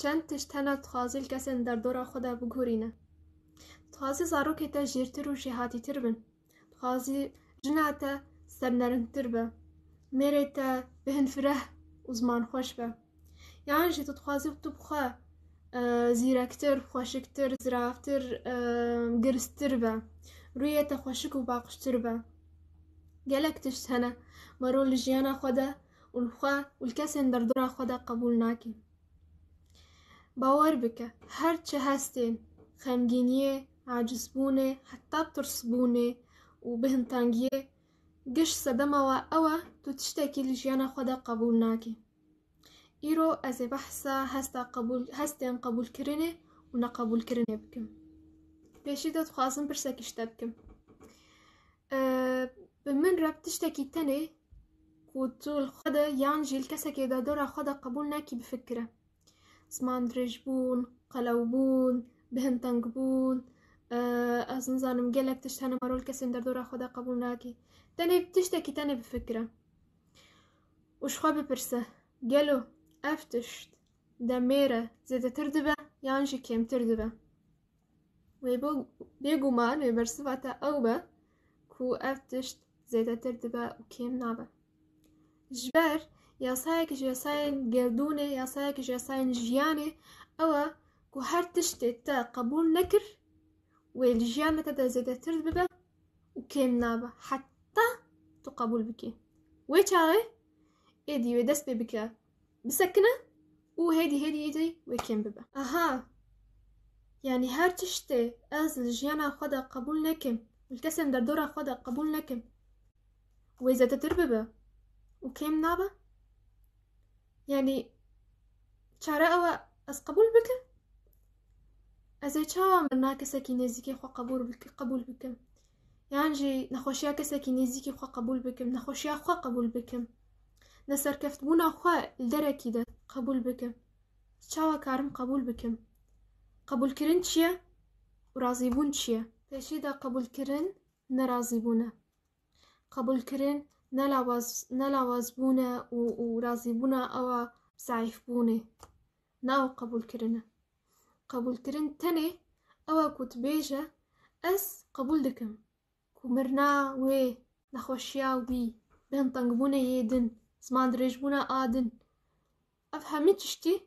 چند تشتنه تخوازی کسین در دورا خدا بگورینه. تخوازی زاروکی تا جیرتر و جهاتی تر بن. تخوازی جنه تا سرنرنتر به. میره تا بهن فره و زمان خوش به. یعنی جی تخوازی تو بخواه زیرکتر، خوشکتر، زرافتر، گرستر به. روی تا خوشک و باقشتر به. گلک تشتنه مرو لجیانا خدا والخوا والكسن در دورا خدا قبول ناكي. باور بك هرچه هستين خمگينيه عاجزبونه حتى بترسبونه وبهن تانجيه قش صدموا أوا تو تشتكي لجيانا خدا قبول ناكي. إيرو أزي بحثا هستين قبول كرنه ونا قبول كرنه بكم. بيشيدة تخوازن برسك اشتبكم. بمن رب تشتكي تاني وتول خدا يانجي الكسكي دا دورا خدا قبول ناكي بفكرة. زمان درجبون قلوبون بهن تنقبون أزنزان مقالك تشتهنا مرول كسن در دورا خدا قبول ناكي تاني بتشتكي تاني بفكرة. وش خواب برسه قالو افتشت دا ميرا زيدا تردبه يانجي كيم تردبه ويبيقو مال ويبرسفاتا أوبا كو افتشت زيدا تردبه وكيم نابه جبر ياسايك جياساين قردوني ياسايك جياساين جياني أوا كو هر تشتي تا قبول نكر والجيانة تا زيدا تردبه وكيم نابه حتى تقبول بكي ويشاغي ايدي ويدس ببكا بسكنة وهيدي ايدي وكيم ببا اها يعني هر تشتي از الجيانة خدا قبول نكم والكسن در دورا خدا قبول نكم وإذا تترببه وكيم نابه يعني چاره أوا از قبول بكم ازي چاوا مرنا كساكي نزيكي خوا قبول بكم يعني جي نخوشيا كساكي نزيكي خوا قبول بكم نخوشيا خوا قبول بكم نسر كفتبونا خوا الدركي ده قبول بكم چاوا كارم قبول بكم قبول كرن چيا ورازيبون چيا فشي ده قبول كرن نرازيبونا قبول كرن نلاواز بونا ورازي بونا أو سعيف بوني ناو قبول كرن تاني أو كنت بيجا أس قبول دكم كمرنا وي نخوشيا وي بهن طنقبونا يدن زمان دريجبونا آدن أفهمي تشتي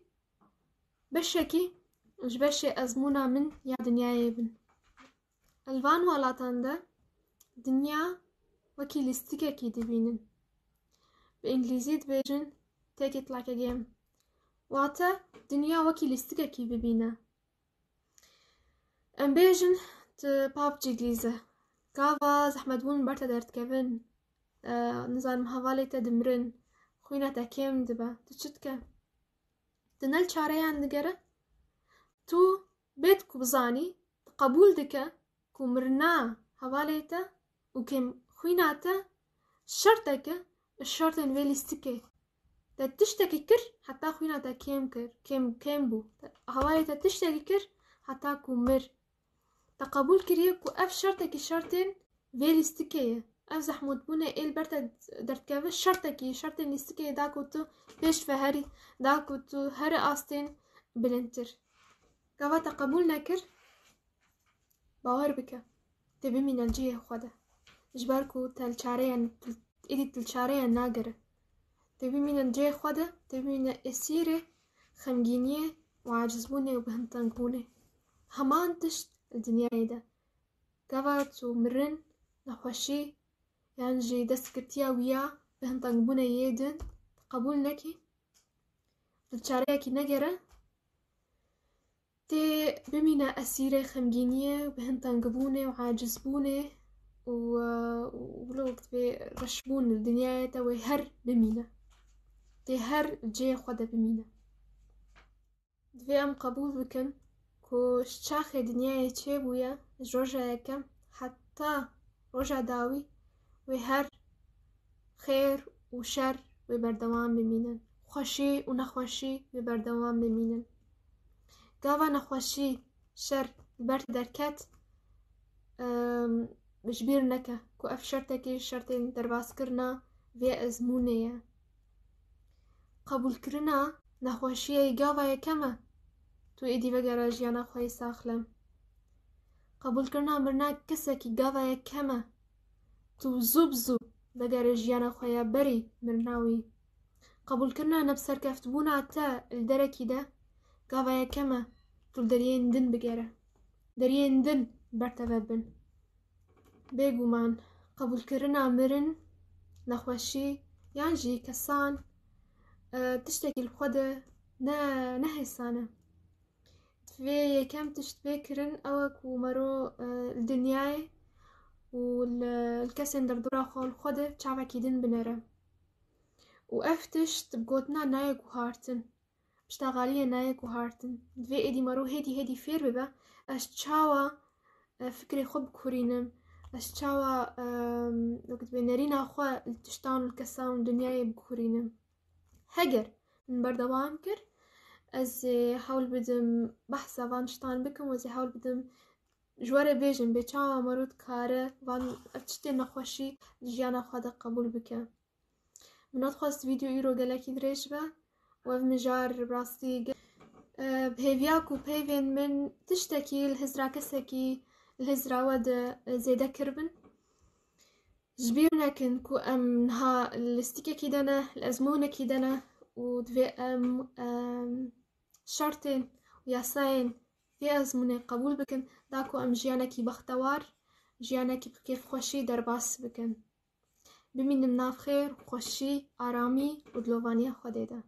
بشكي مش بشي أزمونا من يا دنيا يبن الفان والاتان ده دنيا وكي لستيكاكي دبينن بإنجليزي دبيجن take it like a game واتا دنيا وكي لستيكاكي ببينا ام بيجن تبابجي جليزة كافا زحمة بون برتا دارت كيفن نظام هوالي تدمرن خوينا تا كيم دبا تشتكا دنال چاريان نگره تو بيتكو بزاني قبول دكا كو مرنا هوالي تا وكيم خويناتا شرطك الشرط نويلستيكي تا تشتكي كر حتى خويناتا كيم بو هوايتا تشتكي كر حتى كو مر تقبول كريه كو اف شرطك شرطين ويلستيكي اف زحمود بونا ايل برتا درتكاف شرط نستيكي داكو تو بيش فهري داكو تو هر آستين بلنتر كوا تقبول نكر باور بك تبي من الجيه خدا جباركو تلچاريا إيدي تلچاريا ناقرة تبي من الجي خدا تبي من السيرة خمجينية وعاجزبوني وبهن تنقبوني همان تشت الدنيا ده كفات ومرن نخوشي يعني جي دسكتيا ويا بهن تنقبوني يدن قبول نكي تلچاريا كي ناقرة تي بمينا أسيرة خمجينية وبهن تنقبوني وعاجزبوني ولو رشبون الدنيا توي هر بمينا تي هر جي خدا بمينا دفي ام قبول بكم كو شاخي دنيا تشيبويا جوجا يكم حتى رجع داوي وهر خير وشر وبردوام بمينا خوشي ونخوشي وبردوام بمينا قاوا نخوشي شر برد دركات بجبير نكا كو اف شرطكي شرطين درباس كرنا في ازمونية قبول كرنا نخوشيه قاوا يكما تو ئیدی بەگەرە ژیانە خۆی ساخلم. قبولکردنا مرنا کەسێکی گاڤایە کەمە تو زوو بزوو بەگەرە ژیانە خۆیە بەری مرناوی. قبولکردنا نەبسەرکەفتبوونا تە دەرەکیدا گاڤایە کەمە تو دەریێن دن بگەرە دەریێن دن بەرتەڤە بن. بێگومان قبولکردنا مرن نەخۆشی یان ژی کەسان تشتێکی خۆدە نەهێسانە. دوێ یەکەم تشت بێکردن ئەوە کو مەرۆ دنیای و کەسێن دەردوڕا خۆڵ خۆدە چاوێکی دن بنەرە و ئەف تشت بگۆتنا نایەک و هارتن پشتاغالیە نایەک و هارتن. دوێ ئێدی مەرۆ هێدی فێر ببە ئەش چاوە فکری خۆ بکورینم ئەش چاوە وەکتبێ نەرینا خۆ تشتان و کەسان و دنیای بکورینم. هەگەر من بەردەوام کرد ئەز هەول بدم بەحسە ڤان تشتان بکەم و ئەز هەول بدم ژوەرە بێژم بێ چاوە مەرۆت کارە ڤان تشتێ نەخۆشی ژیانە خۆدا قبول بکە. منۆت خواست ڤیدیۆ ئیرۆ گەلەکی درێژ بە و ئەف مژار ڕاستی هێڤیاک و پەیڤێن من تشتێکی هزرا کەسێکی هزراوە زێدە کردبن ji bîr nekin ku em niha li stîkekî de ne li ezmûnekî de ne û divê em şertên û yasayên vê ezmûnê qebûl bikin da ku em jiyanekî bextewar jiyanekî bi kêfxweşî derbas bikin. Bimînim nav xêr, xweşî, aramî û dilovaniya Xwedê de.